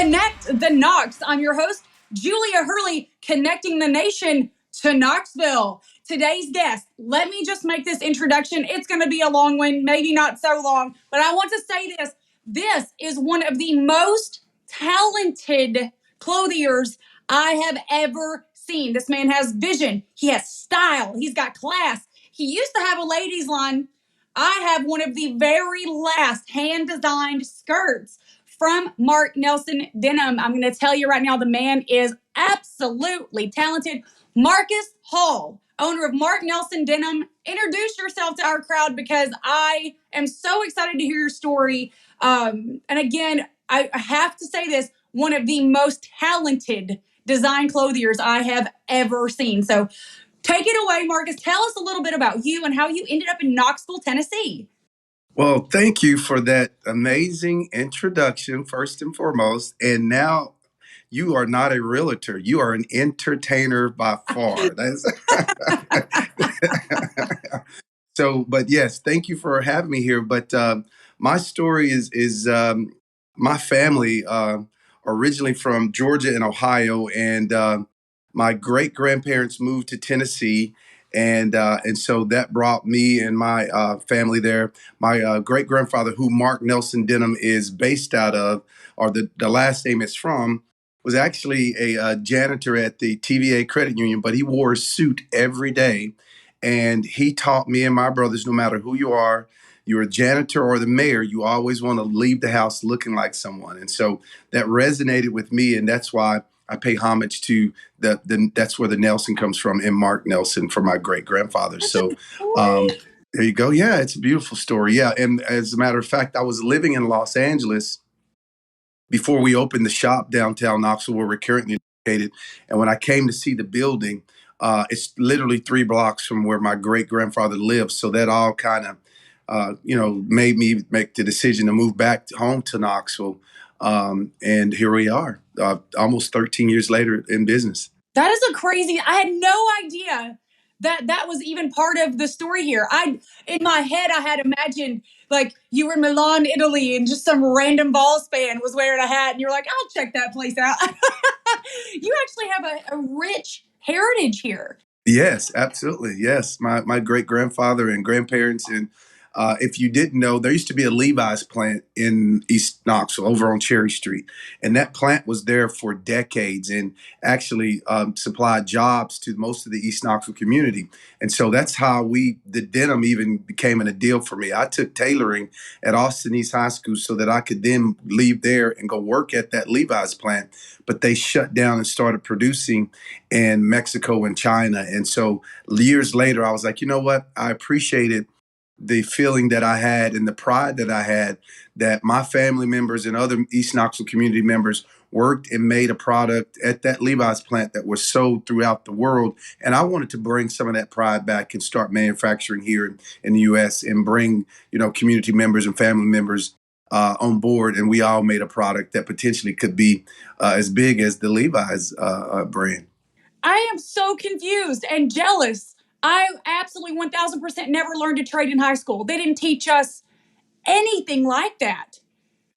Connect the Knox. I'm your host, Julia Hurley, connecting the nation to Knoxville. Today's guest, let me just make this introduction. It's going to be a long one, maybe not so long, but I want to say this. This is one of the most talented clothiers I have ever seen. This man has vision. He has style. He's got class. He used to have a ladies' line. I have one of the very last hand-designed skirts from Marc Nelson Denim. I'm going to tell you right now, the man is absolutely talented. Marcus Hall, owner of Marc Nelson Denim. Introduce yourself to our crowd because I am so excited to hear your story. And again, I have to say this, one of the most talented design clothiers I have ever seen. So take it away, Marcus. Tell us a little bit about you and how you ended up in Knoxville, Tennessee. Well, thank you for that amazing introduction, first and foremost. And now you are not a realtor. You are an entertainer by far. That's so, but yes, thank you for having me here. But my story is my family originally from Georgia and Ohio, and my great grandparents moved to Tennessee, and so that brought me and my family there. My great grandfather, who Marc Nelson Denim is based out of, or the last name is from, was actually a janitor at the TVA credit union, but he wore a suit every day. And he taught me and my brothers, no matter who you are, you're a janitor or the mayor, you always want to leave the house looking like someone. And so that resonated with me. And that's why I pay homage to that's where the Nelson comes from, and Marc Nelson for my great grandfather. So there you go. Yeah, it's a beautiful story. Yeah. And as a matter of fact, I was living in Los Angeles before we opened the shop downtown Knoxville, where we're currently located. And when I came to see the building, it's literally 3 blocks from where my great grandfather lived. So that all kind of, made me make the decision to move back home to Knoxville. And here we are, almost 13 years later in business. That is I had no idea that was even part of the story here. In my head, I had imagined like you were in Milan, Italy, and just some random Vols fan was wearing a hat, and you're like, I'll check that place out. You actually have a rich heritage here. Yes, absolutely. Yes, my great grandfather and grandparents, and if you didn't know, there used to be a Levi's plant in East Knoxville over on Cherry Street, and that plant was there for decades and actually supplied jobs to most of the East Knoxville community. And so that's how the denim even became a deal for me. I took tailoring at Austin East High School so that I could then leave there and go work at that Levi's plant, but they shut down and started producing in Mexico and China. And so years later, I was like, you know what? I appreciated the feeling that I had and the pride that I had that my family members and other East Knoxville community members worked and made a product at that Levi's plant that was sold throughout the world. And I wanted to bring some of that pride back and start manufacturing here in the U.S. and bring, community members and family members on board. And we all made a product that potentially could be as big as the Levi's brand. I am so confused and jealous. I absolutely 1000% never learned a trade in high school. They didn't teach us anything like that.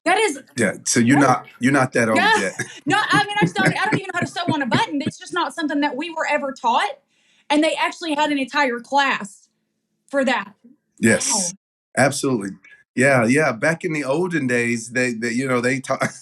That is, Yeah. So you're not that old yeah. yet. No, I mean, I don't even know how to sew on a button. It's just not something that we were ever taught. And they actually had an entire class for that. Yes, Wow. absolutely. Yeah, yeah. Back in the olden days, they taught.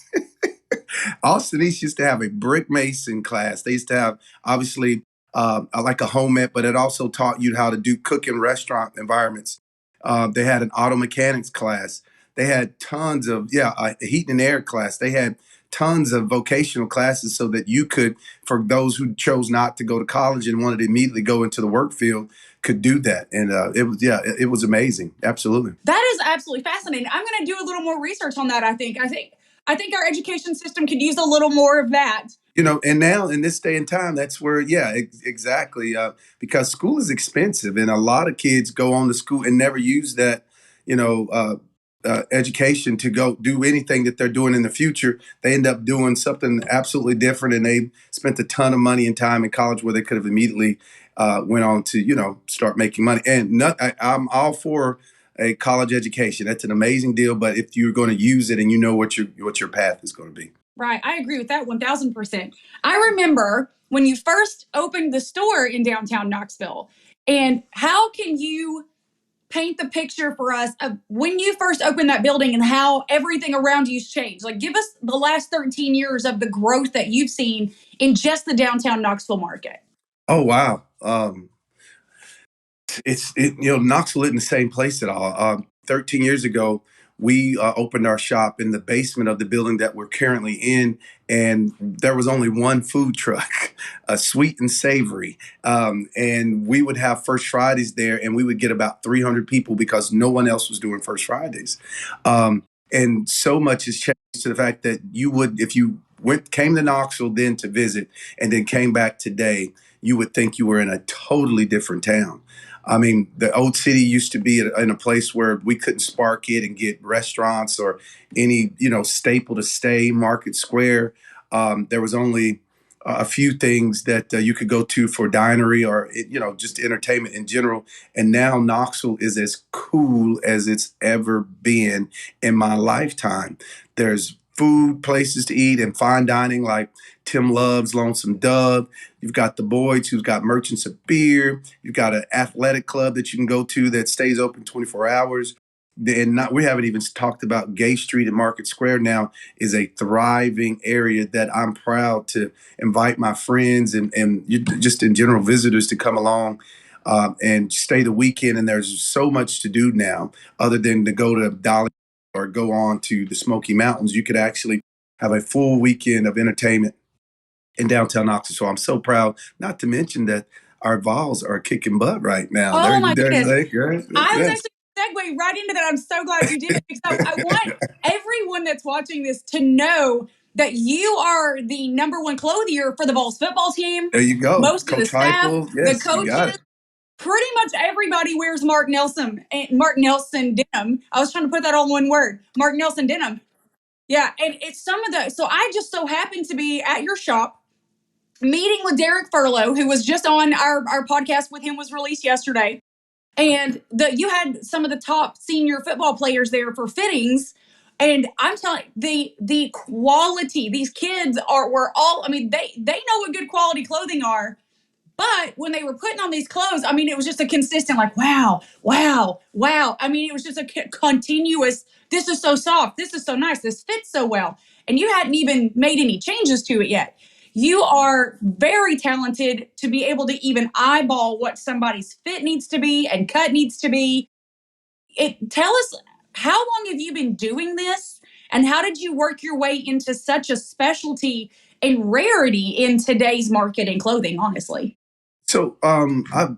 Austin East used to have a brick mason class. They used to have obviously like a home ec, but it also taught you how to do cook in restaurant environments. They had an auto mechanics class. They had tons of a heat and air class. They had tons of vocational classes so that you could, for those who chose not to go to college and wanted to immediately go into the work field, could do that. And it was amazing. Absolutely. That is absolutely fascinating. I'm going to do a little more research on that. I think our education system could use a little more of that. And now in this day and time, that's where, exactly. Because school is expensive and a lot of kids go on to school and never use that, education to go do anything that they're doing in the future. They end up doing something absolutely different, and they spent a ton of money and time in college where they could have immediately went on to, start making money. And I'm all for a college education. That's an amazing deal. But if you're going to use it and you know what your path is going to be. Right. I agree with that 1000%. I remember when you first opened the store in downtown Knoxville. And how can you paint the picture for us of when you first opened that building and how everything around you's changed? Like, give us the last 13 years of the growth that you've seen in just the downtown Knoxville market. Oh wow. Knoxville isn't the same place at all. 13 years ago, we opened our shop in the basement of the building that we're currently in, and there was only one food truck, a sweet and savory. And we would have First Fridays there, and we would get about 300 people because no one else was doing First Fridays. And so much has changed to the fact that you would, if you came to Knoxville then to visit, and then came back today, you would think you were in a totally different town. I mean, the old city used to be in a place where we couldn't spark it and get restaurants or any, staple to stay, Market Square. There was only a few things that you could go to for dinery or, just entertainment in general. And now Knoxville is as cool as it's ever been in my lifetime. There's food places to eat and fine dining like Tim Love's Lonesome Dove. You've got the Boys, who's got merchants of beer. You've got an athletic club that you can go to that stays open 24 hours. And we haven't even talked about Gay Street and Market Square now is a thriving area that I'm proud to invite my friends and just in general visitors to come along and stay the weekend. And there's so much to do now other than to go to Dolly or go on to the Smoky Mountains. You could actually have a full weekend of entertainment in downtown Knoxville. So I'm so proud, not to mention that our Vols are kicking butt right now. Oh my They're goodness. like, I was yes. actually segue right into that. I'm so glad you did it because I want everyone that's watching this to know that you are the number one clothier for the Vols football team. There you go. Most of the Coach staff, Heupel. the Yes, you got coaches, it. pretty much everybody wears Marc Nelson Denim. I was trying to put that all in one word. Marc Nelson Denim. Yeah, and it's some of the. So I just so happened to be at your shop meeting with Derek Furlow, who was just on our podcast with him, was released yesterday. And you had some of the top senior football players there for fittings. And I'm telling you, the quality, these kids were all, I mean, they know what good quality clothing are. But when they were putting on these clothes, I mean, it was just a consistent, like, wow, wow, wow. I mean, it was just a continuous, this is so soft. This is so nice. This fits so well. And you hadn't even made any changes to it yet. You are very talented to be able to even eyeball what somebody's fit needs to be and cut needs to be. Tell us, how long have you been doing this? And how did you work your way into such a specialty and rarity in today's market in clothing, honestly? So,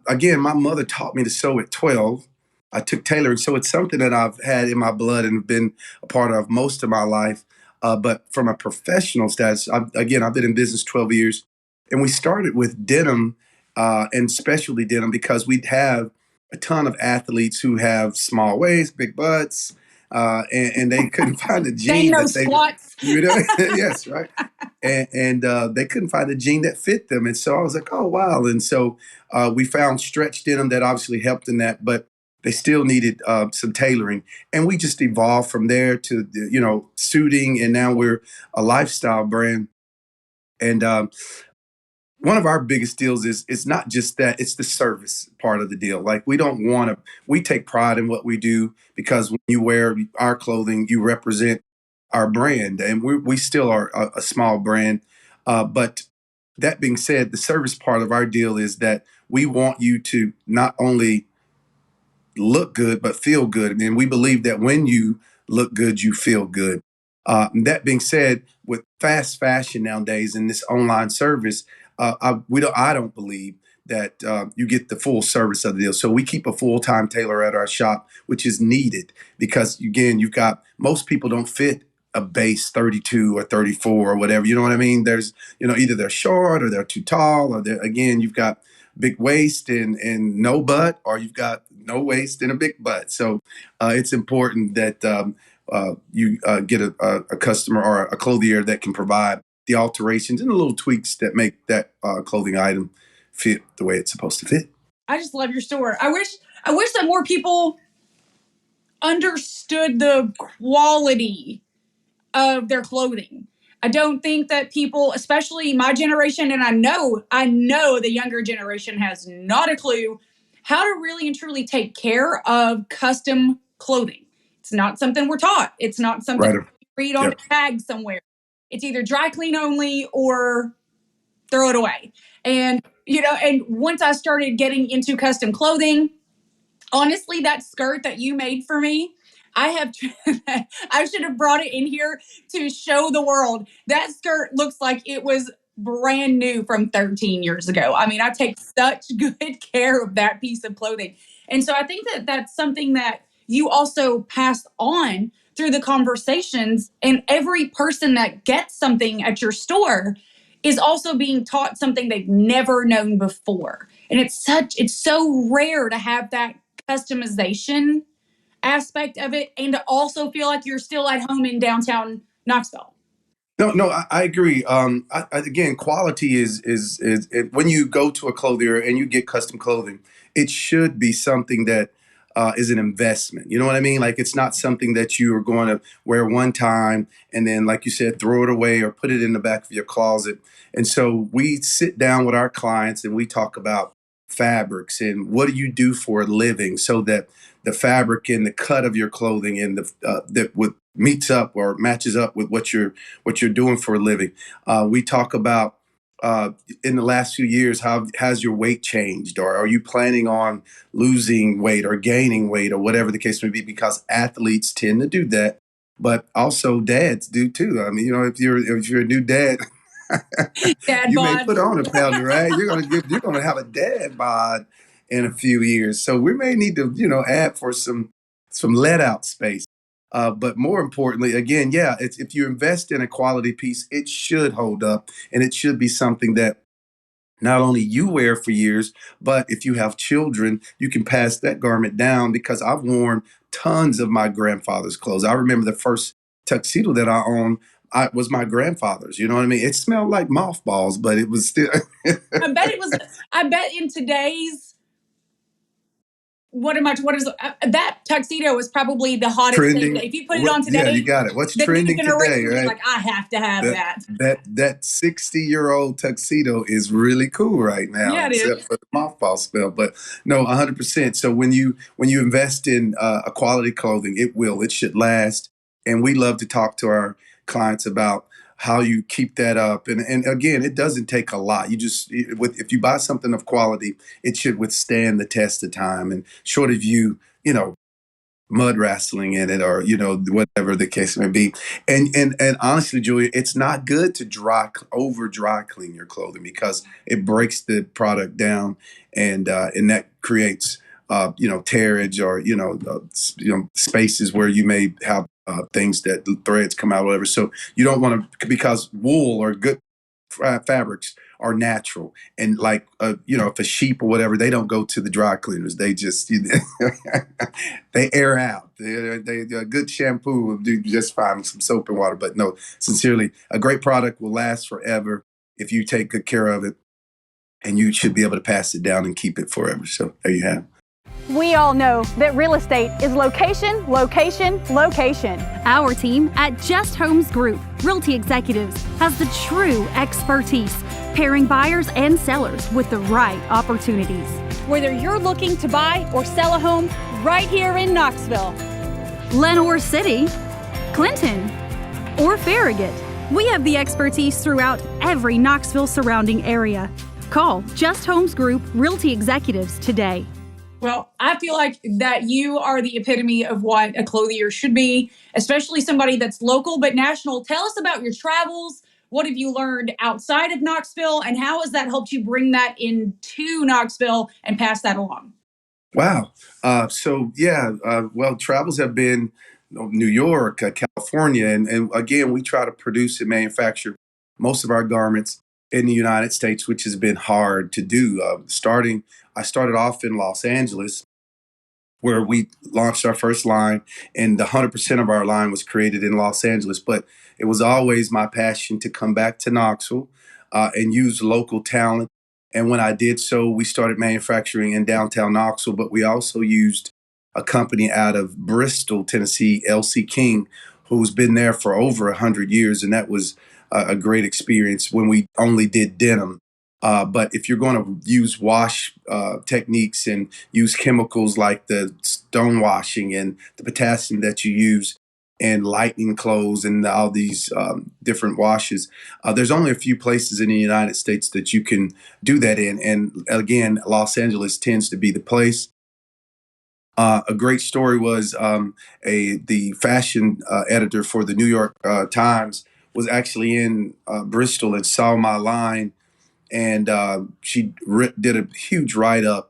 again, my mother taught me to sew at 12. I took tailoring, so it's something that I've had in my blood and been a part of most of my life. But from a professional status, I've been in business 12 years, and we started with denim and specialty denim because we'd have a ton of athletes who have small waists, big butts, and they couldn't find a They jean know that they, squats. yes, right, and they couldn't find a jean that fit them. And so I was like, oh, wow. And so we found stretch denim that obviously helped in that, but they still needed some tailoring. And we just evolved from there to, suiting. And now we're a lifestyle brand. And one of our biggest deals is it's not just that, it's the service part of the deal. Like we take pride in what we do because when you wear our clothing, you represent our brand, and we still are a small brand. But that being said, the service part of our deal is that we want you to not only look good, but feel good. And we believe that when you look good, you feel good. And that being said, with fast fashion nowadays and this online service, I don't believe that you get the full service of the deal. So we keep a full time tailor at our shop, which is needed because again, you've got most people don't fit a base 32 or 34 or whatever. You know what I mean? There's, either they're short or they're too tall, or again, you've got big waist and no butt, or you've got no waist and a big butt. So it's important that you get a customer or a clothier that can provide the alterations and the little tweaks that make that clothing item fit the way it's supposed to fit. I just love your store. I wish that more people understood the quality of their clothing. I don't think that people, especially my generation, and I know the younger generation has not a clue how to really and truly take care of custom clothing. It's not something we're taught. It's not something Right. we read on a Yep. tag somewhere. It's either dry clean only or throw it away. And once I started getting into custom clothing, honestly, that skirt that you made for me, I have I should have brought it in here to show the world. That skirt looks like it was brand new from 13 years ago. I mean, I take such good care of that piece of clothing. And so I think that that's something that you also pass on through the conversations, and every person that gets something at your store is also being taught something they've never known before. And it's so rare to have that customization aspect of it and to also feel like you're still at home in downtown Knoxville. No, I agree. Again, quality is when you go to a clothier and you get custom clothing, it should be something that is an investment. You know what I mean? Like it's not something that you are going to wear one time and then, like you said, throw it away or put it in the back of your closet. And so we sit down with our clients and we talk about fabrics and what do you do for a living, so that the fabric and the cut of your clothing and the that what meets up or matches up with what you're doing for a living. We talk about in the last few years, how has your weight changed, or are you planning on losing weight or gaining weight or whatever the case may be? Because athletes tend to do that, but also dads do too. I mean, if you're a new dad, Dad you may bod. put on a pounder, right? You're gonna have a dad bod in a few years. So we may need to, add for some let out space. But more importantly, again, yeah, it's if you invest in a quality piece, it should hold up, and it should be something that not only you wear for years, but if you have children, you can pass that garment down, because I've worn tons of my grandfather's clothes. I remember the first tuxedo that I owned, was my grandfather's. You know what I mean? It smelled like mothballs, but it was still I bet in today's, what is that tuxedo is probably the hottest thing. trending. If you put it on Yeah, you today, got it. What's the new trending today, generation is right? like, I have to have That that. that 60-year-old tuxedo is really cool right now, Yeah, it is. except for the mothball smell. But no, 100%. So when you invest in a quality clothing, it should last. And we love to talk to our clients about how you keep that up. And again, it doesn't take a lot. If you buy something of quality, it should withstand the test of time. And short of you mud wrestling in it, or whatever the case may be. And honestly, Julia, it's not good to over dry clean your clothing, because it breaks the product down, and that creates tearage, or spaces where you may have things that threads come out, whatever. So you don't want to, because wool or good fabrics are natural, and like if a sheep or whatever, they don't go to the dry cleaners. They just they air out. A good shampoo will do just fine with some soap and water. But no, sincerely, a great product will last forever if you take good care of it, and you should be able to pass it down and keep it forever. So there you have it. We all know that real estate is location, location, location. Our team at Just Homes Group Realty Executives has the true expertise, pairing buyers and sellers with the right opportunities. Whether you're looking to buy or sell a home right here in Knoxville, Lenoir City, Clinton, or Farragut, we have the expertise throughout every Knoxville surrounding area. Call Just Homes Group Realty Executives today. Well, I feel like that you are the epitome of what a clothier should be, especially somebody that's local but national. Tell us about your travels. What have you learned outside of Knoxville, and how has that helped you bring that into Knoxville and pass that along? Wow. So yeah, well, travels have been New York, California, and again, we try to produce and manufacture most of our garments in the United States, which has been hard to do. I started off in Los Angeles, where we launched our first line, and 100% of our line was created in Los Angeles. But it was always my passion to come back to Knoxville and use local talent. And when I did so, we started manufacturing in downtown Knoxville, but we also used a company out of Bristol, Tennessee, LC King, who's been there for over 100 years. And that was a great experience when we only did denim. But if you're going to use wash techniques and use chemicals like the stone washing and the potassium that you use and lightening clothes and all these different washes, there's only a few places in the United States that you can do that in. And again, Los Angeles tends to be the place. A great story was the fashion editor for the New York Times was actually in Bristol and saw my line, and she did a huge write up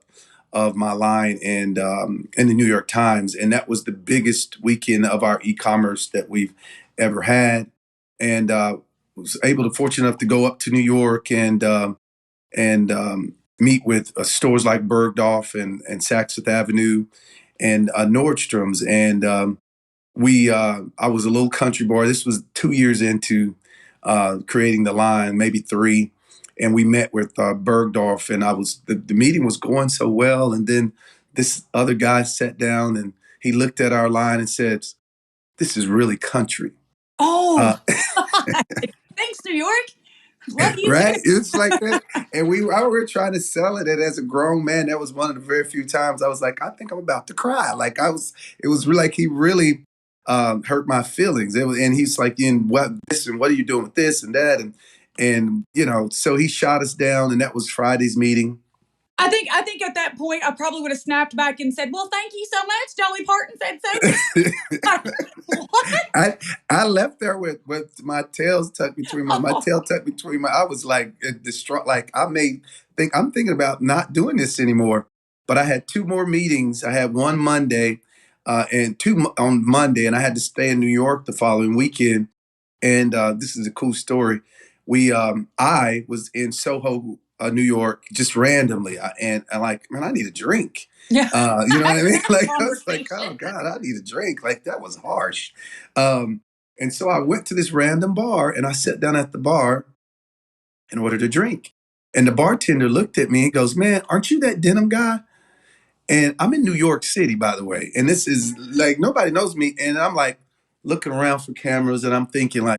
of my line and in the New York Times, and that was the biggest weekend of our e-commerce that we've ever had, and was fortunate enough to go up to New York and meet with stores like Bergdorf and Saks Fifth Avenue and Nordstrom's. And I was a little country boy. This was 2 years into creating the line, maybe 3. And we met with Bergdorf, and the meeting was going so well. And then this other guy sat down and he looked at our line and said, "This is really country." Oh, thanks, New York. Love you Right? too. It's like that. And I were trying to sell it. And as a grown man, that was one of the very few times I was like, I think I'm about to cry. It was really like he really hurt my feelings. And he's like, in what this and what are you doing with this and that? And, so he shot us down, and that was Friday's meeting. I think at that point I probably would have snapped back and said, "Well, thank you so much. Dolly Parton said so." What? I left there with my tail tucked between my. I was like distraught. Like I'm thinking about not doing this anymore. But I had 2 more meetings. I had one Monday, and 2 on Monday, and I had to stay in New York the following weekend. And this is a cool story. I was in Soho, New York, just randomly, and I'm like, man, I need a drink. Yeah. You know what I mean? Like I was like, oh God, I need a drink. Like that was harsh. And so I went to this random bar, and I sat down at the bar and ordered a drink. And the bartender looked at me and goes, "Man, aren't you that denim guy?" And I'm in New York City, by the way. And this is like nobody knows me. And I'm like looking around for cameras, and I'm thinking like,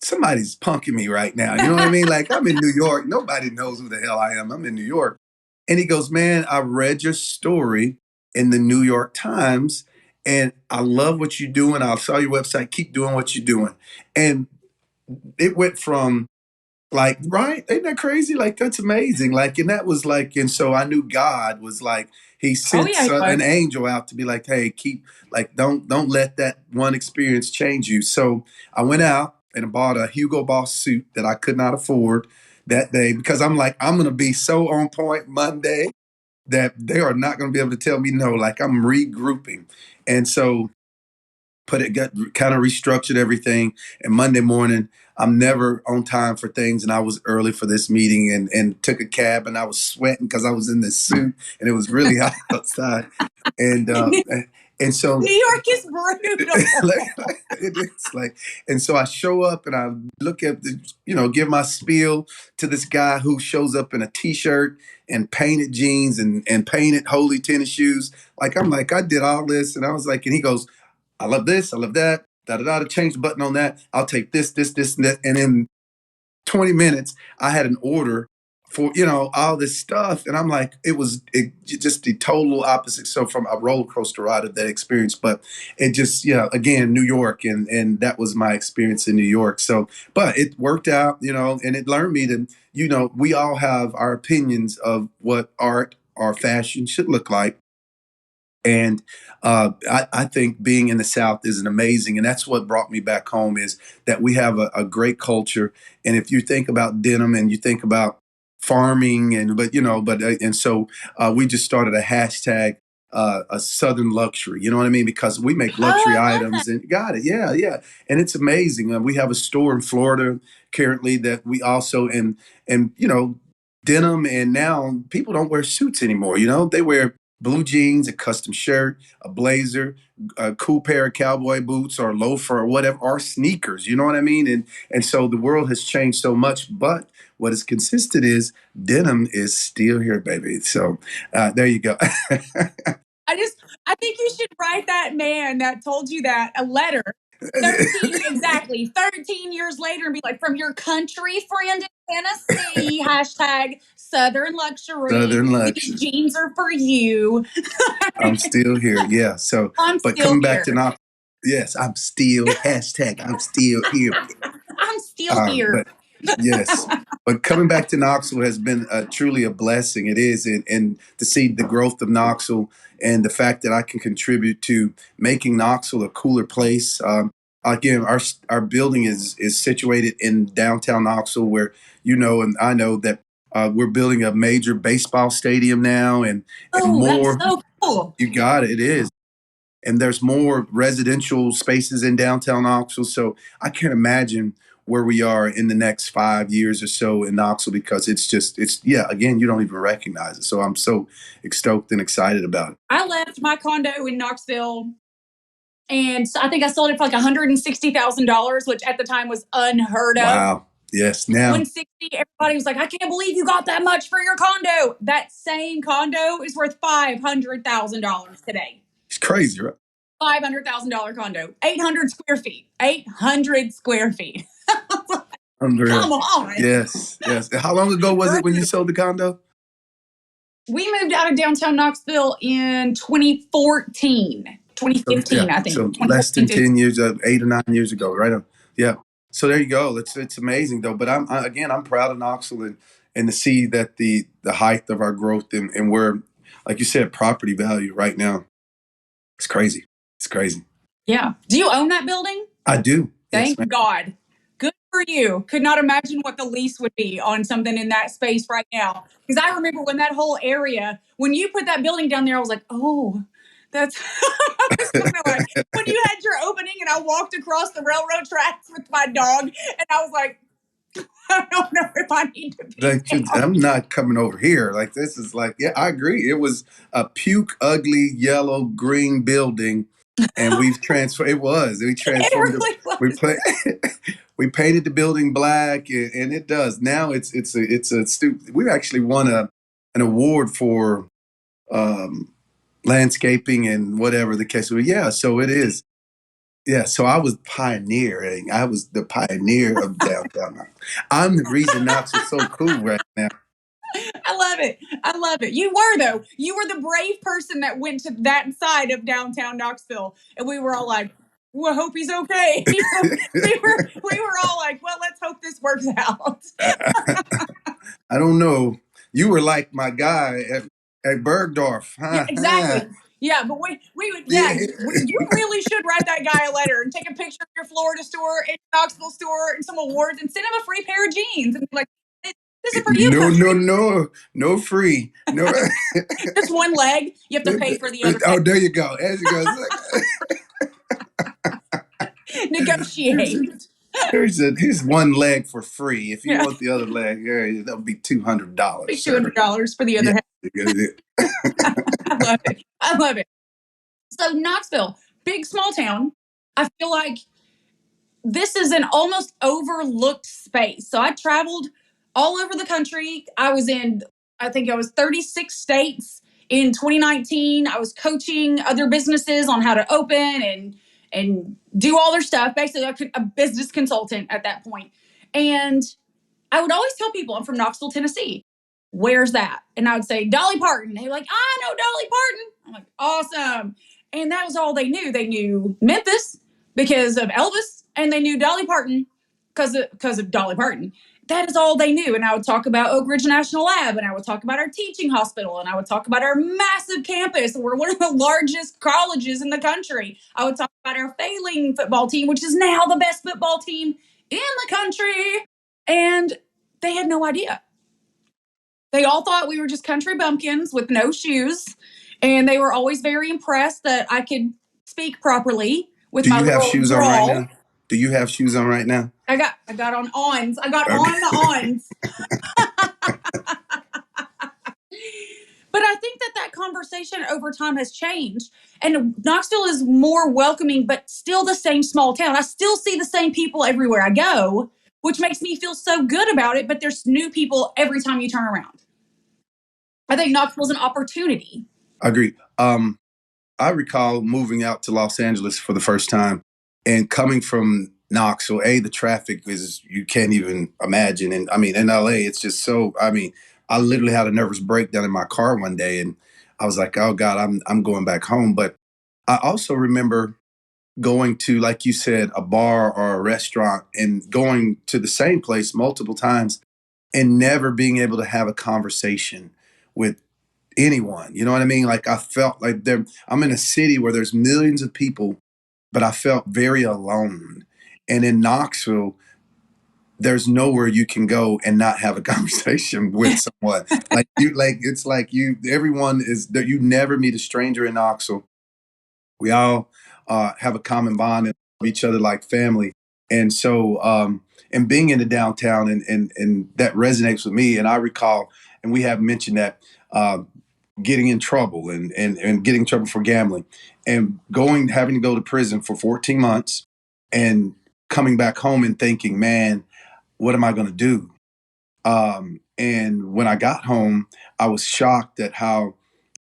somebody's punking me right now. You know what I mean? Like I'm in New York. Nobody knows who the hell I am. I'm in New York. And he goes, "Man, I read your story in the New York Times, and I love what you're doing. I saw your website. Keep doing what you're doing." And it went from like, right? Ain't that crazy? Like, that's amazing. Like, and that was like, and so I knew God was like, he sent yeah, he an was. angel out to be like, hey, don't let that one experience change you. So I went out and bought a Hugo Boss suit that I could not afford that day because I'm like, I'm going to be so on point Monday that they are not going to be able to tell me no. Like I'm regrouping. And so got kind of restructured everything. And Monday morning, I'm never on time for things. And I was early for this meeting and took a cab, and I was sweating because I was in this suit and it was really hot outside. And, and so New York is brutal. it's like, and so I show up and I look at give my spiel to this guy who shows up in a t-shirt and painted jeans and painted holy tennis shoes. Like, I'm like, I did all this. And I was like, and he goes, "I love this. I love that. Da-da-da, to change the button on that. I'll take this, and that." And in 20 minutes, I had an order for, all this stuff. And I'm like, just the total opposite. So from a roller coaster ride of that experience, but it just, again, New York. And that was my experience in New York. So, but it worked out, and it learned me to, we all have our opinions of what art or fashion should look like. And I think being in the South is an amazing, and that's what brought me back home is that we have a great culture. And if you think about denim and you think about farming and so we just started a hashtag, a Southern luxury. You know what I mean? Because we make luxury items and got it. Yeah, yeah. And it's amazing. We have a store in Florida currently that we also, and denim, and now people don't wear suits anymore. They wear blue jeans, a custom shirt, a blazer, a cool pair of cowboy boots or loafer or whatever, or sneakers. You know what I mean? And so the world has changed so much, but what is consistent is denim is still here, baby. So there you go. I think you should write that man that told you that a letter 13, exactly. 13 years later and be like, from your country friend in Tennessee, hashtag Southern Luxury. Southern These luxury. jeans are for you. I'm still here. Yeah. So, I'm but still coming back to here. Knox, yes, I'm still hashtag. I'm still here. I'm still here. But yes, but coming back to Knoxville has been truly a blessing. It is, and to see the growth of Knoxville and the fact that I can contribute to making Knoxville a cooler place. Again, our building is situated in downtown Knoxville, where you know, and I know that we're building a major baseball stadium now, and Oh, that's more. so cool. You got it. It is. And there's more residential spaces in downtown Knoxville. So I can't imagine where we are in the next 5 years or so in Knoxville, because yeah, again, you don't even recognize it. So I'm so stoked and excited about it. I left my condo in Knoxville and I think I sold it for like $160,000, which at the time was unheard of. Wow. Yes. Now 160, everybody was like, I can't believe you got that much for your condo. That same condo is worth $500,000 today. it's crazy, right? $500,000 condo, 800 square feet, 800 square feet. Unreal. Come on. Yes. Yes. How long ago was it when you sold the condo? We moved out of downtown Knoxville in 2014, 2015, Yeah. I think. So less than 10 years, 8 or 9 years ago, right? Yeah. So there you go. It's amazing though. But I'm proud of Knoxville, and to see that the height of our growth, and where, like you said, property value right now, it's crazy. It's crazy. Yeah. Do you own that building? I do. Yes, Thank ma'am. God. Good for you. Could not imagine what the lease would be on something in that space right now. Because I remember when that whole area, when you put that building down there, I was like, oh, that's I was kind of like when you had your opening and I walked across the railroad tracks with my dog and I was like, I don't know if I need to be Like, down. I'm not coming over here. Like, this is like, yeah, I agree. It was a puke, ugly, yellow, green building, and we've transformed. It was. We It transformed it. really We was. play. We painted the building black, and it does now. It's a we actually won an award for landscaping and whatever the case was. Yeah, so it is. Yeah, so I was pioneering. I was the pioneer of downtown. I'm the reason Knoxville's so cool right now. I love it. I love it. You were though. You were the brave person that went to that side of downtown Knoxville, and we were all like, "Well, I hope he's okay." We were all like, "Well, let's hope this works out." I don't know. You were like my guy at Bergdorf, Yeah, huh? exactly. Yeah, but we would. Yeah, Yeah. you really should write that guy a letter and take a picture of your Florida store and Knoxville store and some awards and send him a free pair of jeans and be like, "This is for you, No, no, country." no, no free. No. Just one leg. You have to pay for the other Oh, leg. there you go. There you go. Negotiate. Here's one leg for free. If you Yeah, want the other leg, that'll be $200. $200 for the other Yeah. half. I love it. I love it. So Knoxville, big small town. I feel like this is an almost overlooked space. So I traveled all over the country. I think I was 36 states in 2019. I was coaching other businesses on how to open and do all their stuff. Basically, a business consultant at that point. And I would always tell people I'm from Knoxville, Tennessee. Where's that? And I would say Dolly Parton. They were like, I know Dolly Parton. I'm like, awesome. And that was all they knew. They knew Memphis because of Elvis, and they knew Dolly Parton because of Dolly Parton. That is all they knew. And I would talk about Oak Ridge National Lab, and I would talk about our teaching hospital, and I would talk about our massive campus. We're one of the largest colleges in the country. I would talk about our failing football team, which is now the best football team in the country. And they had no idea. They all thought we were just country bumpkins with no shoes. And they were always very impressed that I could speak properly with Do my you have little shoes on right drawl. now? Do you have shoes on right now? I got on ons. I got Okay. on the ons. But I think that conversation over time has changed. And Knoxville is more welcoming, but still the same small town. I still see the same people everywhere I go, which makes me feel so good about it. But there's new people every time you turn around. I think Knoxville's an opportunity. I agree. I recall moving out to Los Angeles for the first time, And coming from Knoxville, the traffic is, you can't even imagine. And I mean, in LA, it's just so, I mean, I literally had a nervous breakdown in my car one day, and I was like, oh God, I'm going back home. But I also remember going to, like you said, a bar or a restaurant and going to the same place multiple times and never being able to have a conversation with anyone. You know what I mean? Like I felt like I'm in a city where there's millions of people, but I felt very alone. And in Knoxville, there's nowhere you can go and not have a conversation with someone. It's like everyone is that, you never meet a stranger in Knoxville. We all have a common bond and love each other like family. And so, and being in the downtown, and that resonates with me. And I recall, and we have mentioned that, getting in trouble and getting in trouble for gambling, and having to go to prison for 14 months and coming back home and thinking, man, what am I going to do? And when I got home, I was shocked at how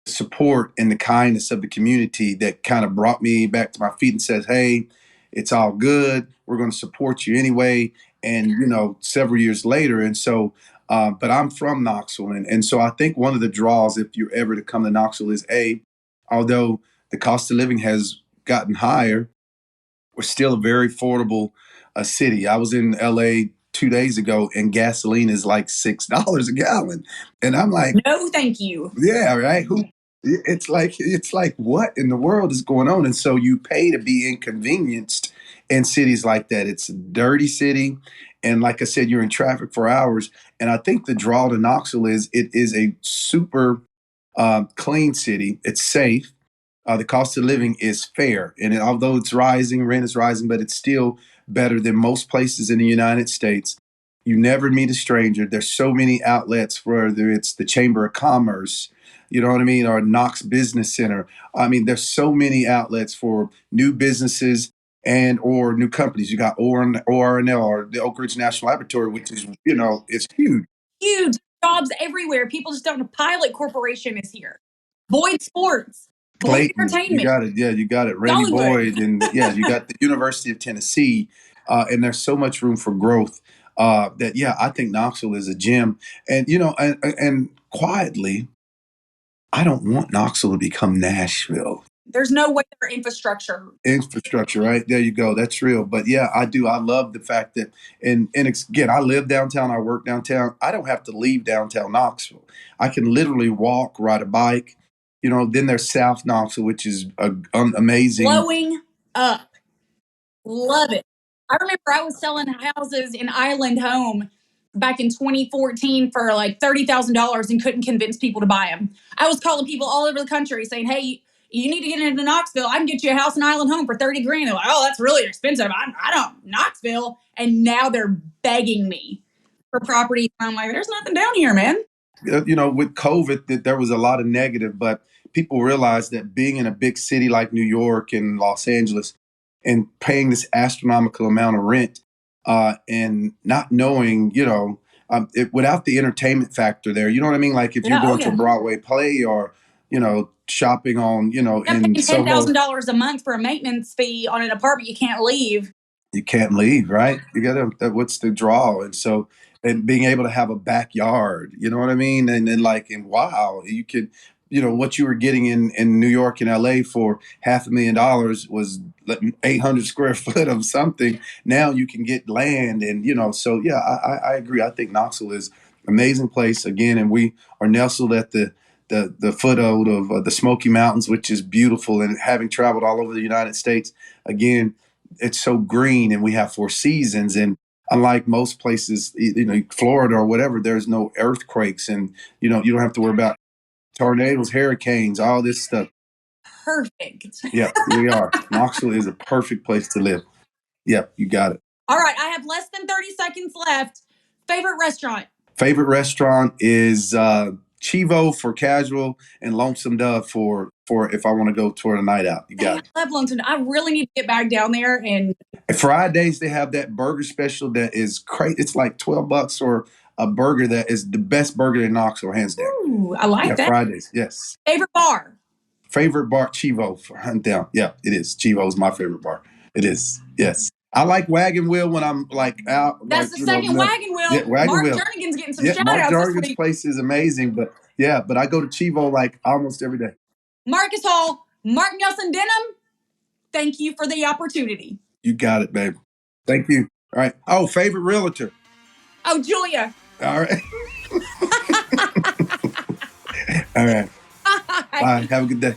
support and the kindness of the community that kind of brought me back to my feet and says, hey, it's all good. We're going to support you anyway. And, several years later. And so, but I'm from Knoxville. And so I think one of the draws, if you're ever to come to Knoxville, is although the cost of living has gotten higher, we're still a very affordable city. I was in LA 2 days ago, and gasoline is like $6 a gallon. And I'm like, No, thank you. yeah, right. It's like what in the world is going on? And so you pay to be inconvenienced in cities like that. It's a dirty city, and like I said, you're in traffic for hours. And I think the draw to Knoxville is it is a super clean city. It's safe. The cost of living is fair, and although it's rising, rent is rising, but it's still better than most places in the United States. You never meet a stranger. There's so many outlets, whether it's the Chamber of Commerce, you know what I mean, or Knox Business Center. I mean, there's so many outlets for new businesses and or new companies. You got ORNL, or the Oak Ridge National Laboratory, which is, it's huge. Huge jobs everywhere. People just don't know. Pilot Corporation is here. Boyd Sports, Boyd Clayton, you Entertainment, got it. Yeah, you got it. Randy Dollywood. Boyd, and yeah, you got the University of Tennessee, and there's so much room for growth. That yeah, I think Knoxville is a gem, and and quietly, I don't want Knoxville to become Nashville. There's no way their infrastructure. Right? There you go. That's real. But yeah, I do. I love the fact that, and again, I live downtown. I work downtown. I don't have to leave downtown Knoxville. I can literally walk, ride a bike. Then there's South Knoxville, which is amazing. Blowing up. Love it. I remember I was selling houses in Island Home back in 2014 for like $30,000 and couldn't convince people to buy them. I was calling people all over the country saying, hey, you need to get into Knoxville. I can get you a house in Island Home for 30 grand. They're like, oh, that's really expensive. I don't, Knoxville. And now they're begging me for property. I'm like, there's nothing down here, man. With COVID, that there was a lot of negative, but people realized that being in a big city like New York and Los Angeles and paying this astronomical amount of rent, and not knowing, without the entertainment factor there, you know what I mean? Like if you're going to a Broadway play, or, shopping on, and $10,000 a month for a maintenance fee on an apartment you can't leave. You can't leave, right? You gotta, what's the draw? And so, and being able to have a backyard, you know what I mean? And wow, you could, what you were getting in New York and LA for $500,000 was 800 square foot of something. Now you can get land, and, so yeah, I agree. I think Knoxville is an amazing place again. And we are nestled at the foothills of the Smoky Mountains, which is beautiful. And having traveled all over the United States, again, it's so green, and we have 4 seasons. And unlike most places, Florida or whatever, there's no earthquakes, and you don't have to worry about tornadoes, hurricanes, all this stuff. Perfect. Yeah, we are. Knoxville is a perfect place to live. Yep, you got it. All right, I have less than 30 seconds left. Favorite restaurant? Favorite restaurant is Chivo for casual, and Lonesome Dove for if I want to go toward a night out. You got it. I love Lonesome Dove. I really need to get back down there. And Fridays they have that burger special that is crazy. It's like $12 for a burger that is the best burger in Knoxville, hands down. Ooh, I like that. Fridays, yes. Favorite bar? Favorite bar, Chivo, for hands down. Yeah, it is. Chivo is my favorite bar. It is. Yes. I like Wagon Wheel when I'm like out. That's like, the second Wagon Wheel. Yeah, Wagon Mark Wheel. Jernigan's getting some Yeah, shout Mark outs this Jernigan's week. place is amazing, but I go to Chivo like almost every day. Marcus Hall, Marc Nelson Denim, thank you for the opportunity. You got it, babe. Thank you. All right. Oh, favorite realtor. Oh, Julia. All right. All right. Bye. Have a good day.